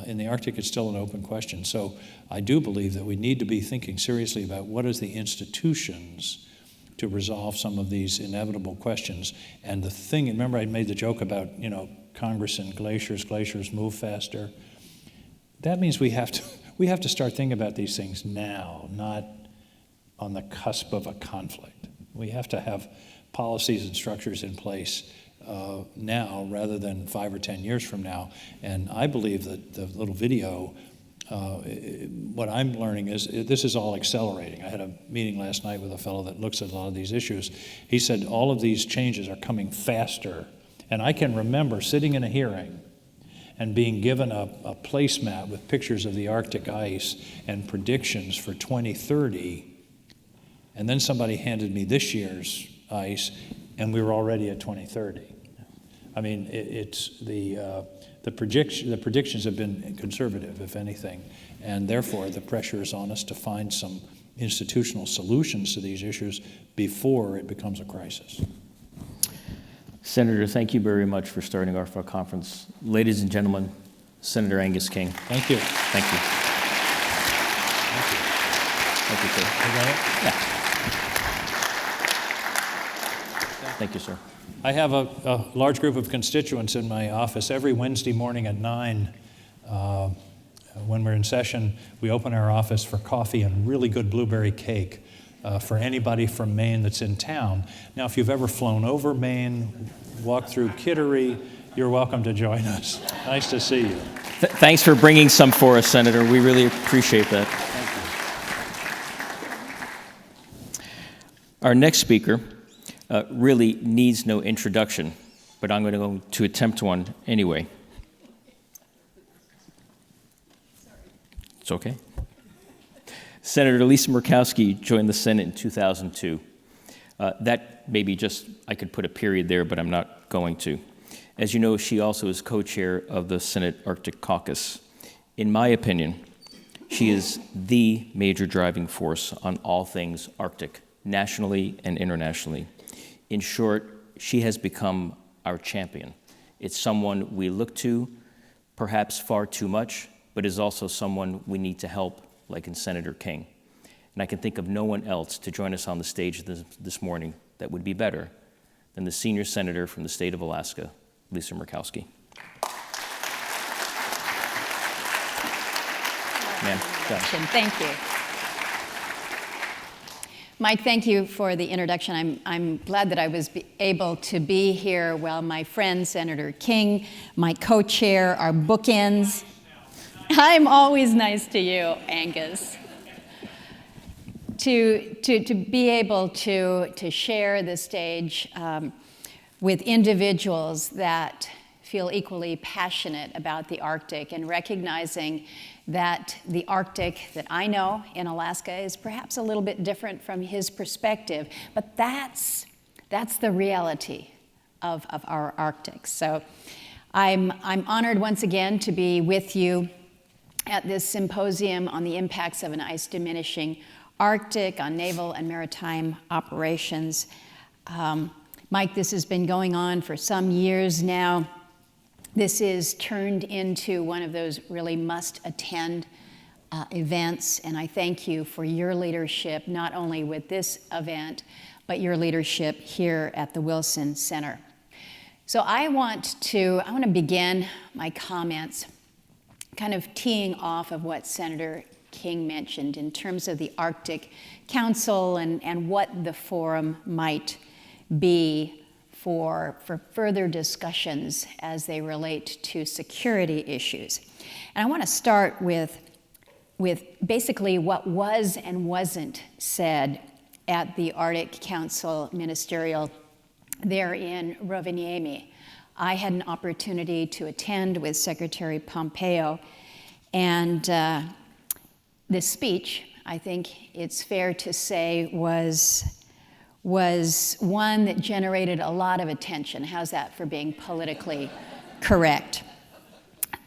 In the Arctic, it's still an open question. So I do believe that we need to be thinking seriously about what is the institutions to resolve some of these inevitable questions. And the thing, remember I made the joke about, Congress and glaciers move faster. That means we have to start thinking about these things now, not on the cusp of a conflict. We have to have policies and structures in place now rather than 5 or 10 years from now. And I believe that the little video, what I'm learning is this is all accelerating. I had a meeting last night with a fellow that looks at a lot of these issues. He said all of these changes are coming faster. And I can remember sitting in a hearing and being given a placemat with pictures of the Arctic ice and predictions for 2030. And then somebody handed me this year's ice, and we were already at 2030. I mean, the predictions have been conservative, if anything, and therefore the pressure is on us to find some institutional solutions to these issues before it becomes a crisis. Senator, thank you very much for starting our conference. Ladies and gentlemen, Senator Angus King. Thank you. Thank you. Thank you. Thank you, sir. You got it? Yeah. Thank you, sir. I have a large group of constituents in my office. Every Wednesday morning at 9, when we're in session, we open our office for coffee and really good blueberry cake for anybody from Maine that's in town. Now, if you've ever flown over Maine, walked through Kittery, you're welcome to join us. Nice to see you. Thanks for bringing some for us, Senator. We really appreciate that. Thank you. Our next speaker really needs no introduction, but I'm going to attempt one anyway. It's okay. Senator Lisa Murkowski joined the Senate in 2002. That maybe just, I could put a period there, but I'm not going to. As you know, she also is co-chair of the Senate Arctic Caucus. In my opinion, she is the major driving force on all things Arctic, nationally and internationally. In short, she has become our champion. It's someone we look to, perhaps far too much, but is also someone we need to help, like in Senator King. And I can think of no one else to join us on the stage this morning that would be better than the senior senator from the state of Alaska, Lisa Murkowski. Ma'am, thank you. Mike, thank you for the introduction. I'm glad that I was able to be here while my friend Senator King, my co-chair, are bookends. I'm always nice to you, Angus. To be able to share the stage with individuals that feel equally passionate about the Arctic and recognizing that the Arctic that I know in Alaska is perhaps a little bit different from his perspective, but that's the reality of our Arctic. So I'm honored once again to be with you at this symposium on the impacts of an ice-diminishing Arctic on naval and maritime operations. Mike, this has been going on for some years now. This is turned into one of those really must-attend events, and I thank you for your leadership, not only with this event, but your leadership here at the Wilson Center. So I want to begin my comments kind of teeing off of what Senator King mentioned in terms of the Arctic Council and what the forum might be for further discussions as they relate to security issues. And I want to start with basically what was and wasn't said at the Arctic Council Ministerial there in Rovaniemi. I had an opportunity to attend with Secretary Pompeo, and this speech, I think it's fair to say, was one that generated a lot of attention. How's that for being politically correct?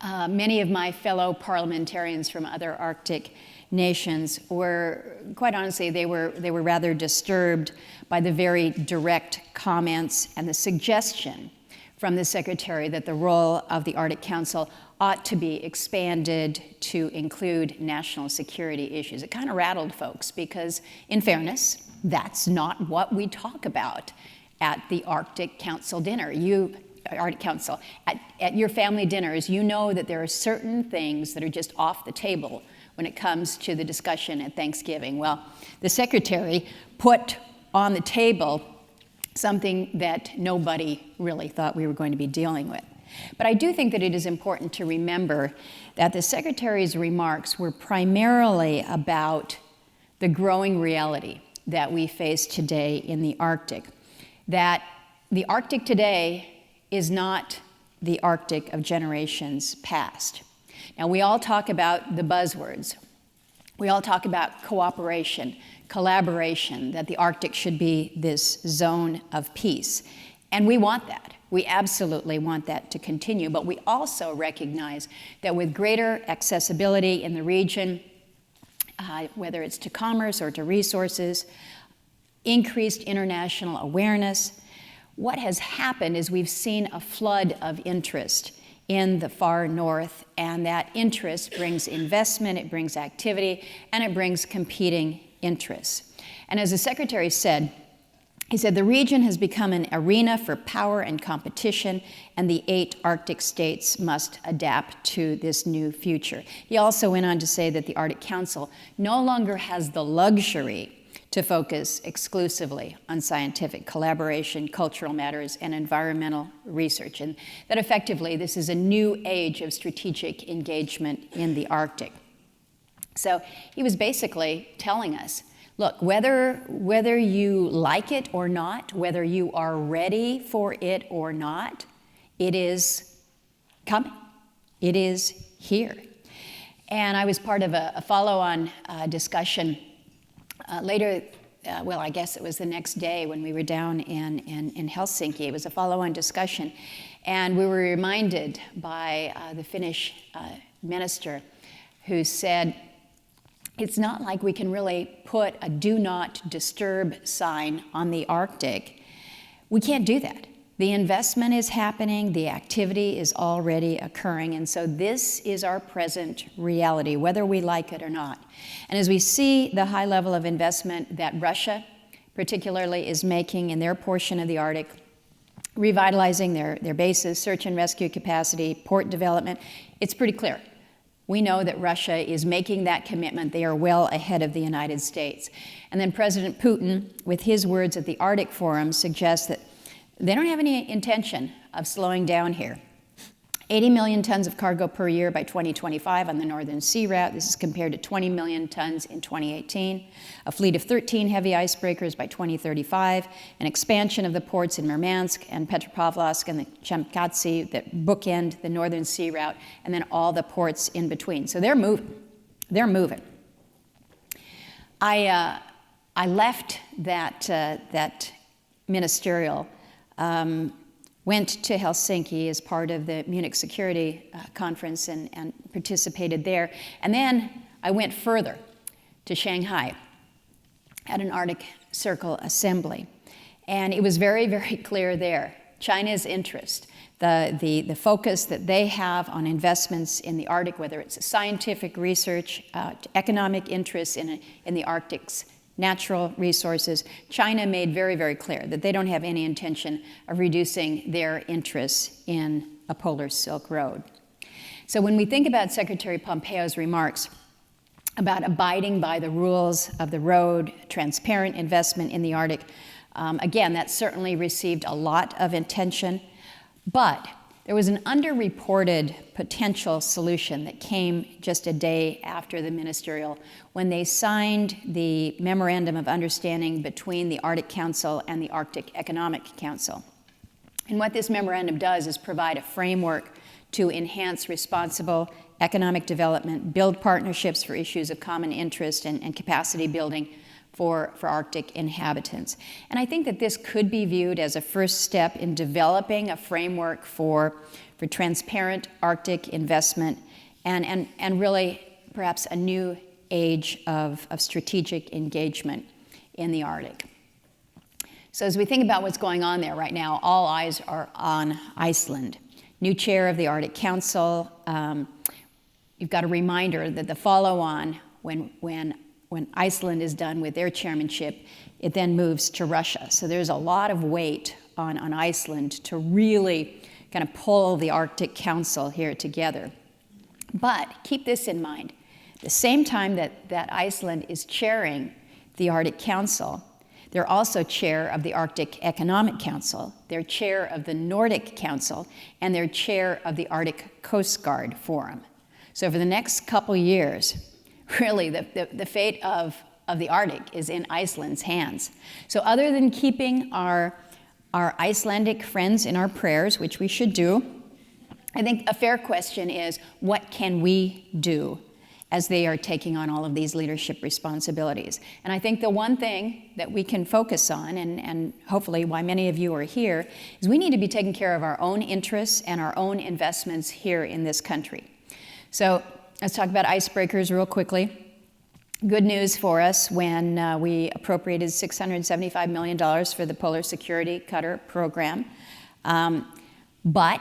Many of my fellow parliamentarians from other Arctic nations were, quite honestly, they were rather disturbed by the very direct comments and the suggestion from the Secretary that the role of the Arctic Council ought to be expanded to include national security issues. It kind of rattled folks because, in fairness, that's not what we talk about at the Arctic Council dinner. Arctic Council, at your family dinners, you know that there are certain things that are just off the table when it comes to the discussion at Thanksgiving. Well, the Secretary put on the table something that nobody really thought we were going to be dealing with. But I do think that it is important to remember that the Secretary's remarks were primarily about the growing reality that we face today in the Arctic, that the Arctic today is not the Arctic of generations past. Now, we all talk about the buzzwords. We all talk about cooperation, collaboration, that the Arctic should be this zone of peace. And we want that. We absolutely want that to continue. But we also recognize that with greater accessibility in the region, whether it's to commerce or to resources, increased international awareness, what has happened is we've seen a flood of interest in the far north, and that interest brings investment, it brings activity, and it brings competing interests. And as the Secretary said, he said, the region has become an arena for power and competition, and the 8 Arctic states must adapt to this new future. He also went on to say that the Arctic Council no longer has the luxury to focus exclusively on scientific collaboration, cultural matters, and environmental research, and that effectively this is a new age of strategic engagement in the Arctic. So he was basically telling us, look, whether you like it or not, whether you are ready for it or not, it is coming. It is here. And I was part of a follow-on discussion later, I guess it was the next day when we were down in Helsinki. It was a follow-on discussion. And we were reminded by the Finnish minister who said, it's not like we can really put a do not disturb sign on the Arctic. We can't do that. The investment is happening, the activity is already occurring, and so this is our present reality, whether we like it or not. And as we see the high level of investment that Russia particularly is making in their portion of the Arctic, revitalizing their bases, search and rescue capacity, port development, it's pretty clear. We know that Russia is making that commitment. They are well ahead of the United States. And then President Putin, with his words at the Arctic Forum, suggests that they don't have any intention of slowing down here. 80 million tons of cargo per year by 2025 on the Northern Sea route. This is compared to 20 million tons in 2018. A fleet of 13 heavy icebreakers by 2035. An expansion of the ports in Murmansk and Petropavlovsk and the Chemkatsi that bookend the Northern Sea route, and then all the ports in between. So they're moving. They're moving. I left that ministerial. Went to Helsinki as part of the Munich Security Conference and participated there. And then I went further to Shanghai at an Arctic Circle assembly. And it was very, very clear there, China's interest, the focus that they have on investments in the Arctic, whether it's scientific research, economic interests in the Arctic's natural resources. China made very, very clear that they don't have any intention of reducing their interests in a polar Silk Road. So when we think about Secretary Pompeo's remarks about abiding by the rules of the road, transparent investment in the Arctic, Again, that certainly received a lot of attention, but there was an underreported potential solution that came just a day after the ministerial when they signed the Memorandum of Understanding between the Arctic Council and the Arctic Economic Council. And what this memorandum does is provide a framework to enhance responsible economic development, build partnerships for issues of common interest, and capacity building for Arctic inhabitants. And I think that this could be viewed as a first step in developing a framework for transparent Arctic investment and really perhaps a new age of strategic engagement in the Arctic. So as we think about what's going on there right now, all eyes are on Iceland. New chair of the Arctic Council. You've got a reminder that the follow-on, when Iceland is done with their chairmanship, it then moves to Russia. So there's a lot of weight on Iceland to really kind of pull the Arctic Council here together. But keep this in mind. The same time that Iceland is chairing the Arctic Council, they're also chair of the Arctic Economic Council, they're chair of the Nordic Council, and they're chair of the Arctic Coast Guard Forum. So for the next couple years, really the fate of the Arctic is in Iceland's hands. So other than keeping our Icelandic friends in our prayers, which we should do, I think a fair question is, what can we do as they are taking on all of these leadership responsibilities? And I think the one thing that we can focus on, and hopefully why many of you are here, is we need to be taking care of our own interests and our own investments here in this country. So let's talk about icebreakers real quickly. Good news for us when we appropriated $675 million for the Polar Security Cutter program. But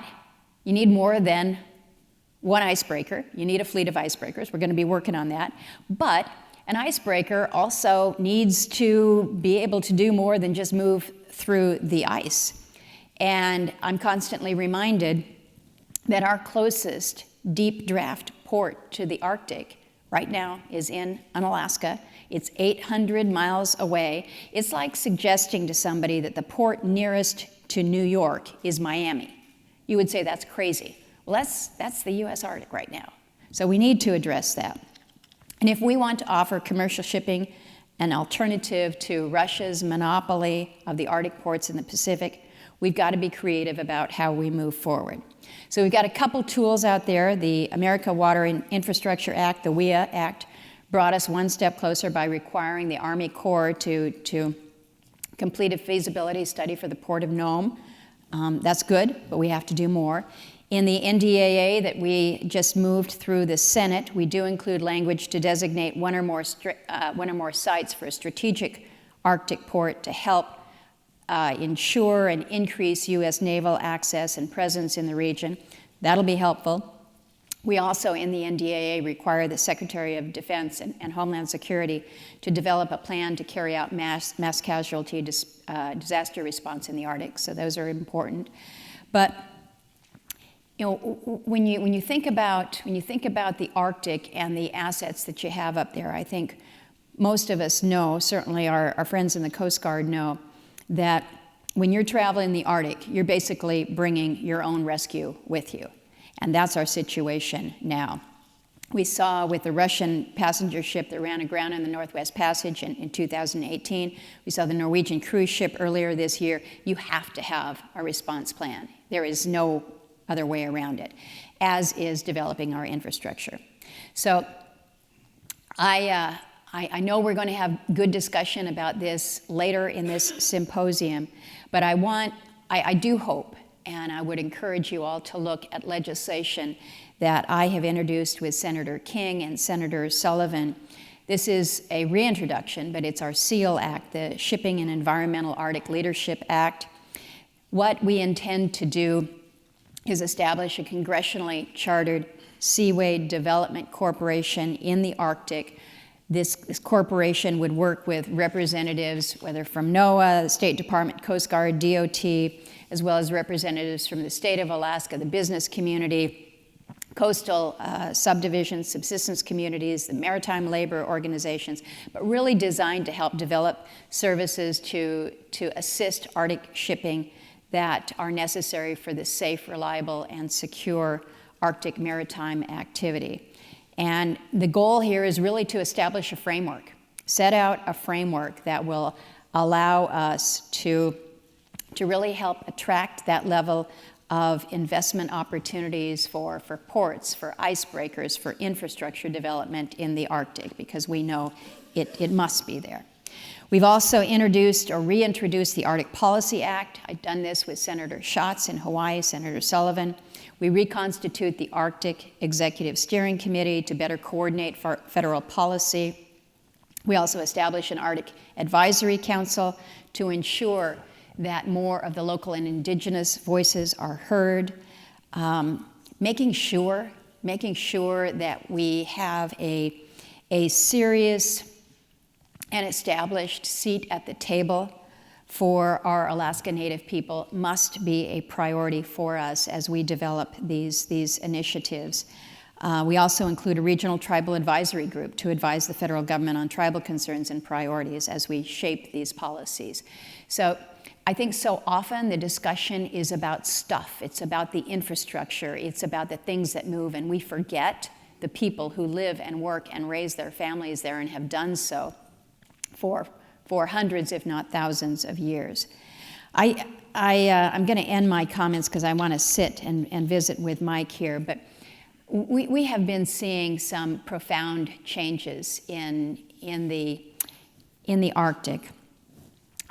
you need more than one icebreaker. You need a fleet of icebreakers. We're going to be working on that. But an icebreaker also needs to be able to do more than just move through the ice. And I'm constantly reminded that our closest deep draft port to the Arctic right now is in Onalaska. It's 800 miles away. It's like suggesting to somebody that the port nearest to New York is Miami. You would say that's crazy. Well, that's the U.S. Arctic right now. So we need to address that. And if we want to offer commercial shipping an alternative to Russia's monopoly of the Arctic ports in the Pacific, we've got to be creative about how we move forward. So we've got a couple tools out there. The America Water Infrastructure Act, the WIA Act, brought us one step closer by requiring the Army Corps to complete a feasibility study for the Port of Nome. That's good, but we have to do more. In the NDAA that we just moved through the Senate, we do include language to designate one or more sites for a strategic Arctic port to help ensure and increase U.S. naval access and presence in the region. That'll be helpful. We also, in the NDAA, require the Secretary of Defense and Homeland Security to develop a plan to carry out mass casualty disaster response in the Arctic. So those are important. But you know, when you think about the Arctic and the assets that you have up there, I think most of us know, certainly our friends in the Coast Guard know, that when you're traveling the Arctic, you're basically bringing your own rescue with you. And that's our situation now. We saw with the Russian passenger ship that ran aground in the Northwest Passage in 2018. We saw the Norwegian cruise ship earlier this year. You have to have a response plan. There is no other way around it, as is developing our infrastructure. So I know we're going to have good discussion about this later in this symposium, but I do hope, and I would encourage you all to look at legislation that I have introduced with Senator King and Senator Sullivan. This is a reintroduction, but it's our SEAL Act, the Shipping and Environmental Arctic Leadership Act. What we intend to do is establish a congressionally chartered Seaway Development Corporation in the Arctic. This corporation would work with representatives, whether from NOAA, the State Department, Coast Guard, DOT, as well as representatives from the state of Alaska, the business community, coastal subdivisions, subsistence communities, the maritime labor organizations, but really designed to help develop services to assist Arctic shipping that are necessary for the safe, reliable, and secure Arctic maritime activity. And the goal here is really to establish a framework, set out a framework that will allow us to really help attract that level of investment opportunities for ports, for icebreakers, for infrastructure development in the Arctic, because we know it must be there. We've also introduced or reintroduced the Arctic Policy Act. I've done this with Senator Schatz in Hawaii, Senator Sullivan. We reconstitute the Arctic Executive Steering Committee to better coordinate federal policy. We also establish an Arctic Advisory Council to ensure that more of the local and indigenous voices are heard, making sure that we have a serious and established seat at the table for our Alaska Native people must be a priority for us as we develop these initiatives. We also include a regional tribal advisory group to advise the federal government on tribal concerns and priorities as we shape these policies. So I think so often the discussion is about stuff. It's about the infrastructure. It's about the things that move, and we forget the people who live and work and raise their families there and have done so for hundreds, if not thousands of years. I'm going to end my comments because I want to sit and visit with Mike here, but we have been seeing some profound changes in the Arctic.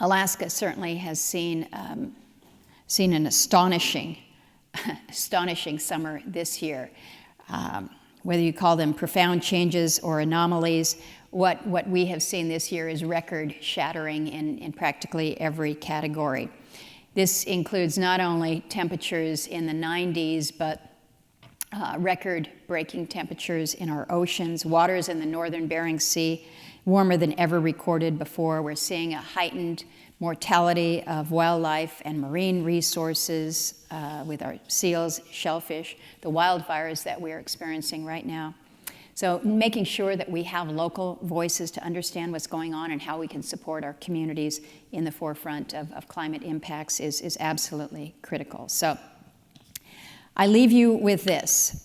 Alaska certainly has seen an astonishing summer this year. Whether you call them profound changes or anomalies, what we have seen this year is record-shattering in practically every category. This includes not only temperatures in the 90s, but record-breaking temperatures in our oceans, waters in the northern Bering Sea, warmer than ever recorded before. We're seeing a heightened mortality of wildlife and marine resources with our seals, shellfish, the wildfires that we're experiencing right now. So making sure that we have local voices to understand what's going on and how we can support our communities in the forefront of climate impacts is absolutely critical. So I leave you with this.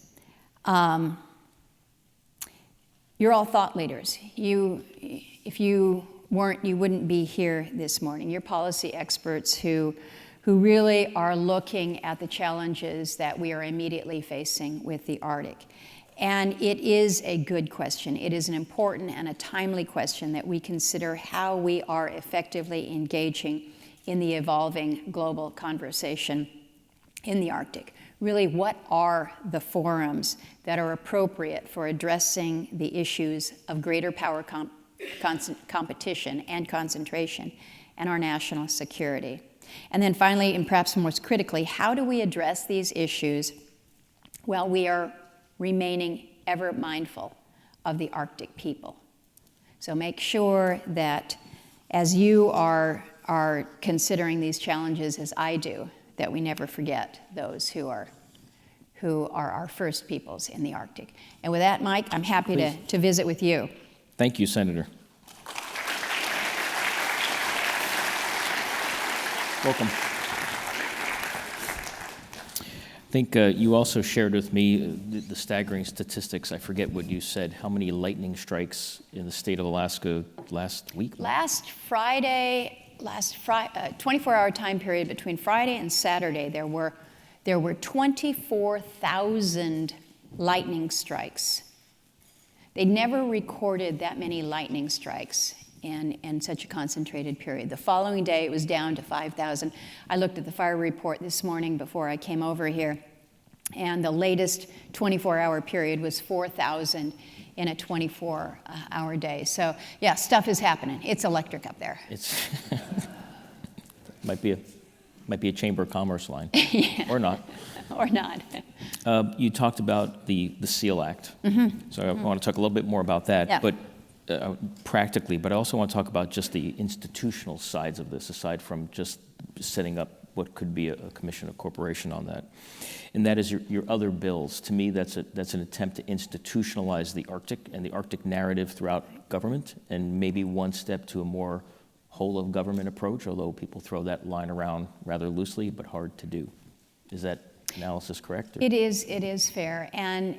You're all thought leaders. If you weren't, you wouldn't be here this morning. You're policy experts who really are looking at the challenges that we are immediately facing with the Arctic. And it is a good question. It is an important and a timely question that we consider how we are effectively engaging in the evolving global conversation in the Arctic. Really, what are the forums that are appropriate for addressing the issues of greater power competition and concentration and our national security? And then finally, and perhaps most critically, how do we address these issues while we are remaining ever mindful of the Arctic people? So make sure that as you are considering these challenges, as I do, that we never forget those who are our first peoples in the Arctic. And with that, Mike, I'm happy to visit with you. Thank you, Senator. Welcome. I think you also shared with me the staggering statistics. I forget what you said. How many lightning strikes in the state of Alaska last week? Last Friday, 24-hour time period between Friday and Saturday, there were 24,000 lightning strikes. They never recorded that many lightning strikes in such a concentrated period. The following day, it was down to 5,000. I looked at the fire report this morning before I came over here, and the latest 24-hour period was 4,000 in a 24-hour day. So yeah, stuff is happening. It's electric up there. It's might be a Chamber of Commerce line, Yeah. or not. Or not. You talked about the SEAL Act, so I want to talk a little bit more about that, Yeah. but practically. But I also want to talk about just the institutional sides of this, aside from just setting up what could be a commission, a corporation on that. And that is your other bills. To me, that's an attempt to institutionalize the Arctic and the Arctic narrative throughout government, and maybe one step to a more whole of government approach, although people throw that line around rather loosely, but hard to do. Is that analysis correct? Or? It is fair, and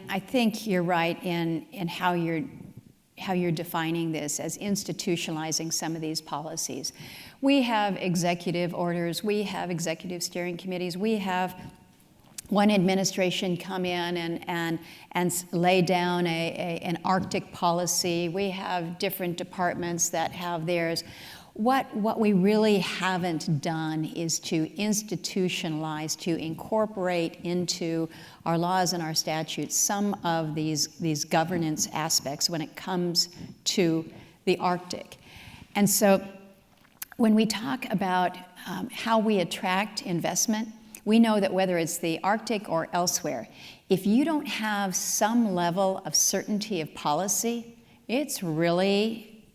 I think you're right in how you're defining this as institutionalizing some of these policies. We have executive orders, we have executive steering committees, we have one administration come in and lay down an Arctic policy. We have different departments that have theirs. What we really haven't done is to institutionalize, to incorporate into our laws and our statutes some of these governance aspects when it comes to the Arctic. And so when we talk about how we attract investment, we know that whether it's the Arctic or elsewhere, if you don't have some level of certainty of policy, it's really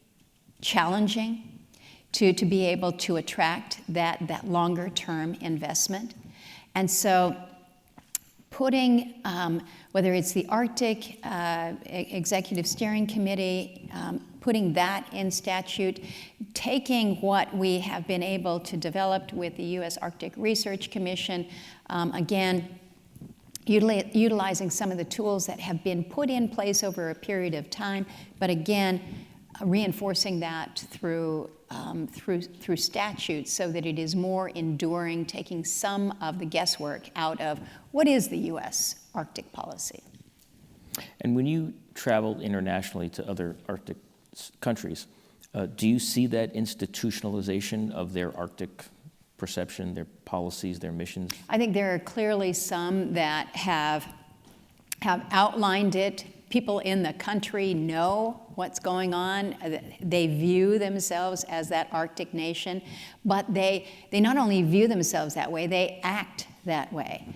challenging to be able to attract that longer term investment. And so putting, whether it's the Arctic Executive Steering Committee, putting that in statute, taking what we have been able to develop with the U.S. Arctic Research Commission, again, utilizing some of the tools that have been put in place over a period of time, but again, reinforcing that through statutes so that it is more enduring, taking some of the guesswork out of what is the U.S. Arctic policy. And when you travel internationally to other Arctic countries, do you see that institutionalization of their Arctic perception, their policies, their missions? I think there are clearly some that have outlined it. People in the country know what's going on. They view themselves as that Arctic nation, but they not only view themselves that way, they act that way.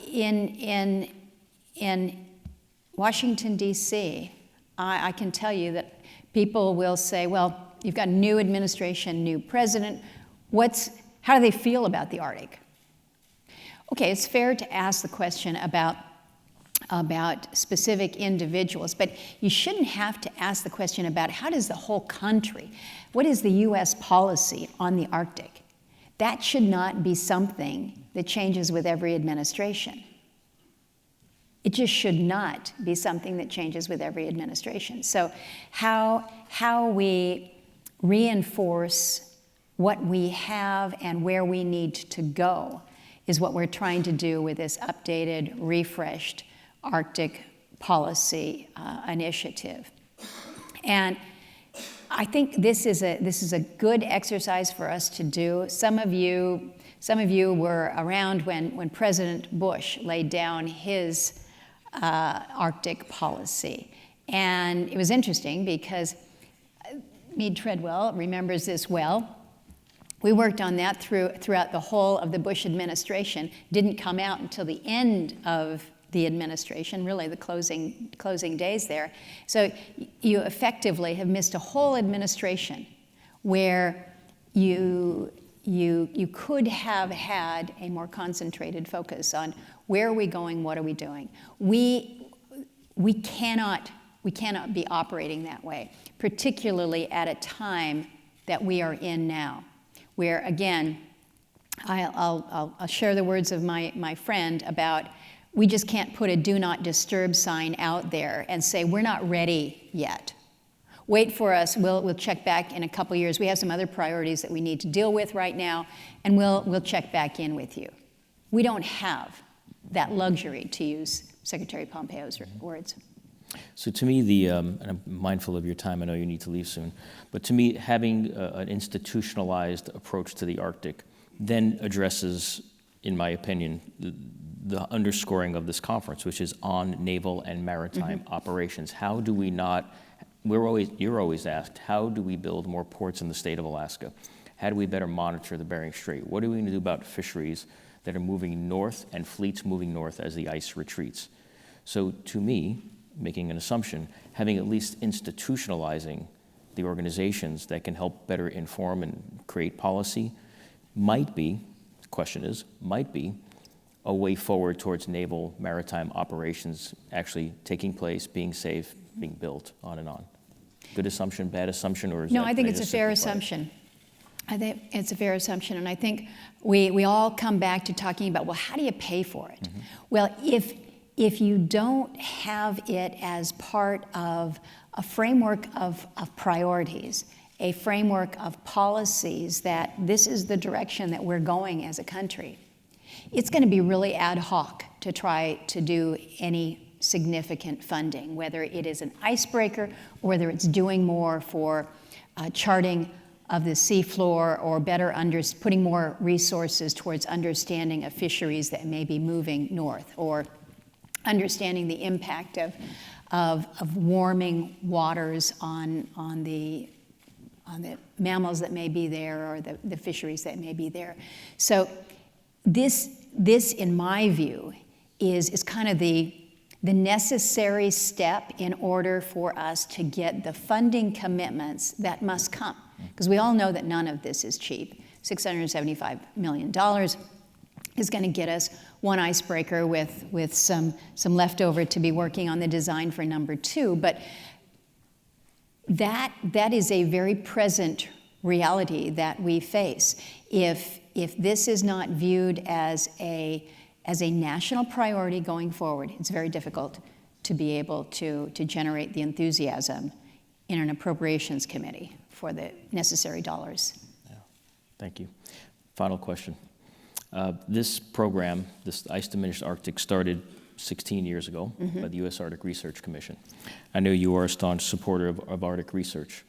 In Washington, D.C., I can tell you that people will say, well, you've got a new administration, new president. How do they feel about the Arctic? Okay, it's fair to ask the question about specific individuals, but you shouldn't have to ask the question about how does the whole country, what is the U.S. policy on the Arctic? That should not be something that changes with every administration. It just should not be something that changes with every administration. So how we reinforce what we have and where we need to go is what we're trying to do with this updated, refreshed Arctic policy initiative. And I think this is a good exercise for us to do. Some of you were around when President Bush laid down his Arctic policy. And it was interesting because Meade Treadwell remembers this well. We worked on that throughout the whole of the Bush administration. Didn't come out until the end of the administration, really the closing days there. So you effectively have missed a whole administration where you could have had a more concentrated focus on where are we going, what are we doing. We cannot be operating that way, particularly at a time that we are in now, where again, I'll share the words of my friend about we just can't put a do not disturb sign out there and say we're not ready yet. Wait for us, we'll check back in a couple years. We have some other priorities that we need to deal with right now, and we'll check back in with you. We don't have that luxury, to use Secretary Pompeo's words. So to me, and I'm mindful of your time, I know you need to leave soon, but to me, having an institutionalized approach to the Arctic then addresses, in my opinion, the underscoring of this conference, which is on naval and maritime operations. How do we not, you're always asked, how do we build more ports in the state of Alaska? How do we better monitor the Bering Strait? What are we going to do about fisheries that are moving north and fleets moving north as the ice retreats? So to me, making an assumption, having at least institutionalizing the organizations that can help better inform and create policy might be, the question is, might be a way forward towards naval maritime operations actually taking place, being safe, being built, on and on. Good assumption, bad assumption, or is No, that, I think did it's a just fair simplify it? assumption. I think it's a fair assumption, and I think we all come back to talking about, well, how do you pay for it? Mm-hmm. Well, if you don't have it as part of a framework of priorities, a framework of policies that this is the direction that we're going as a country, it's going to be really ad hoc to try to do any significant funding, whether it is an icebreaker or whether it's doing more for charting of the seafloor or better putting more resources towards understanding of fisheries that may be moving north, or understanding the impact of warming waters on the mammals that may be there, or the fisheries that may be there. So this in my view, is kind of the necessary step in order for us to get the funding commitments that must come. Because we all know that none of this is cheap. $675 million is going to get us one icebreaker with some leftover to be working on the design for number 2. But that is a very present reality that we face. If this is not viewed as a national priority going forward, it's very difficult to be able to generate the enthusiasm in an appropriations committee for the necessary dollars. Yeah. Thank you. Final question. This program, this Ice-Diminished Arctic, started 16 years ago by the U.S. Arctic Research Commission. I know you are a staunch supporter of Arctic research.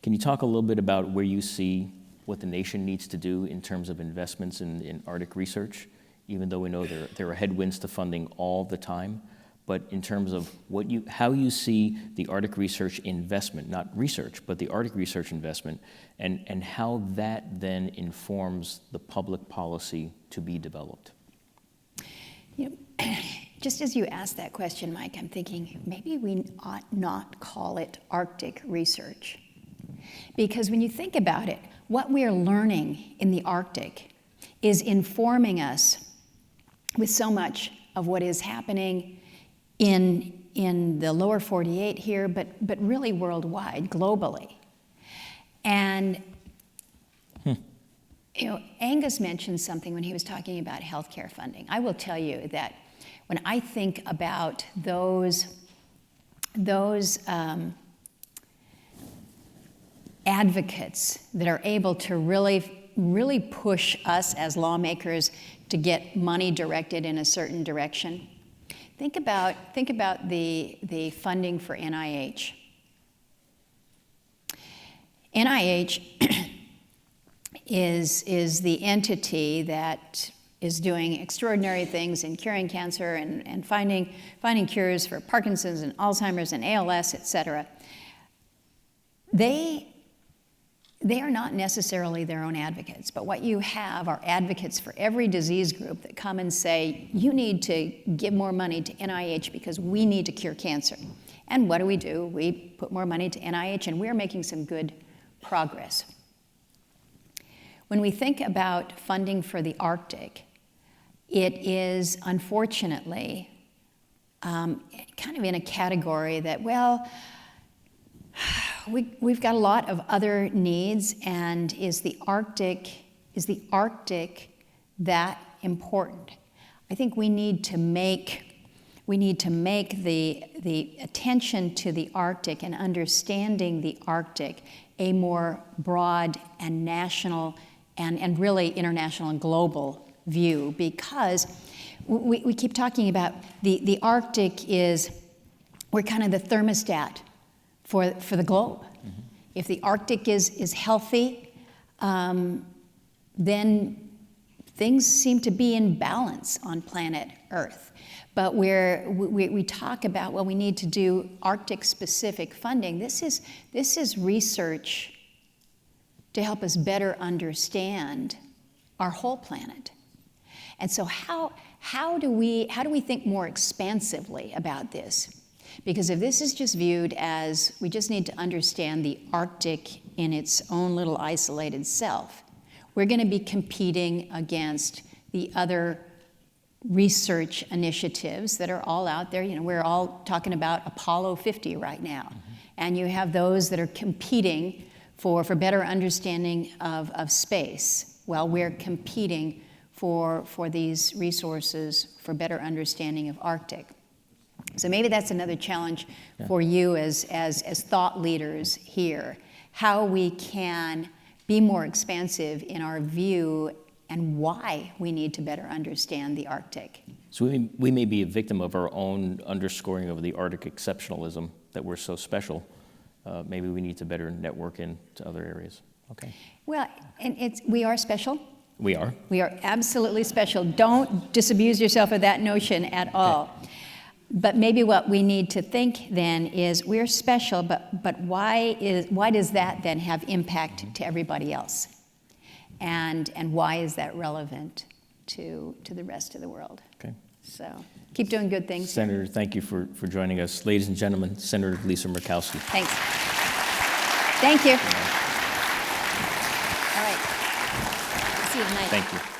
Can you talk a little bit about where you see what the nation needs to do in terms of investments in Arctic research, even though we know there are headwinds to funding all the time, but in terms of how you see the Arctic research investment, not research, but the Arctic research investment, and how that then informs the public policy to be developed? You know, just as you asked that question, Mike, I'm thinking maybe we ought not call it Arctic research. Because when you think about it, what we are learning in the Arctic is informing us with so much of what is happening in the lower 48 here, but really worldwide, globally. And you know, Angus mentioned something when he was talking about healthcare funding. I will tell you that when I think about those advocates that are able to really push us as lawmakers to get money directed in a certain direction, think about the funding for NIH. NIH is the entity that is doing extraordinary things in curing cancer and finding cures for Parkinson's and Alzheimer's and ALS, et cetera. They are not necessarily their own advocates, but what you have are advocates for every disease group that come and say, you need to give more money to NIH because we need to cure cancer. And what do? We put more money to NIH, and we're making some good progress. When we think about funding for the Arctic, it is unfortunately kind of in a category that, well, we've got a lot of other needs, and is the Arctic that important? I think we need to make the attention to the Arctic and understanding the Arctic a more broad and national and really international and global view, because we keep talking about the Arctic we're kind of the thermostat for the globe. Mm-hmm. If the Arctic is healthy, then things seem to be in balance on planet Earth. But we talk about, well, we need to do Arctic-specific funding. This is research to help us better understand our whole planet. And so how do we think more expansively about this? Because if this is just viewed as we just need to understand the Arctic in its own little isolated self, we're going to be competing against the other research initiatives that are all out there. You know, we're all talking about Apollo 50 right now. And you have those that are competing for better understanding of space. Well, we're competing for these resources for better understanding of Arctic. So maybe that's another challenge for you as thought leaders here, how we can be more expansive in our view and why we need to better understand the Arctic. So we may be a victim of our own underscoring of the Arctic exceptionalism, that we're so special. Maybe we need to better network into other areas. Okay. Well, and we are special. We are. We are absolutely special. Don't disabuse yourself of that notion at all. But maybe what we need to think then is we're special, but why does that then have impact to everybody else? And why is that relevant to the rest of the world? Okay. So keep doing good things. Senator, thank you for joining us. Ladies and gentlemen, Senator Lisa Murkowski. Thanks. Thank you. All right. See you tonight. Thank you.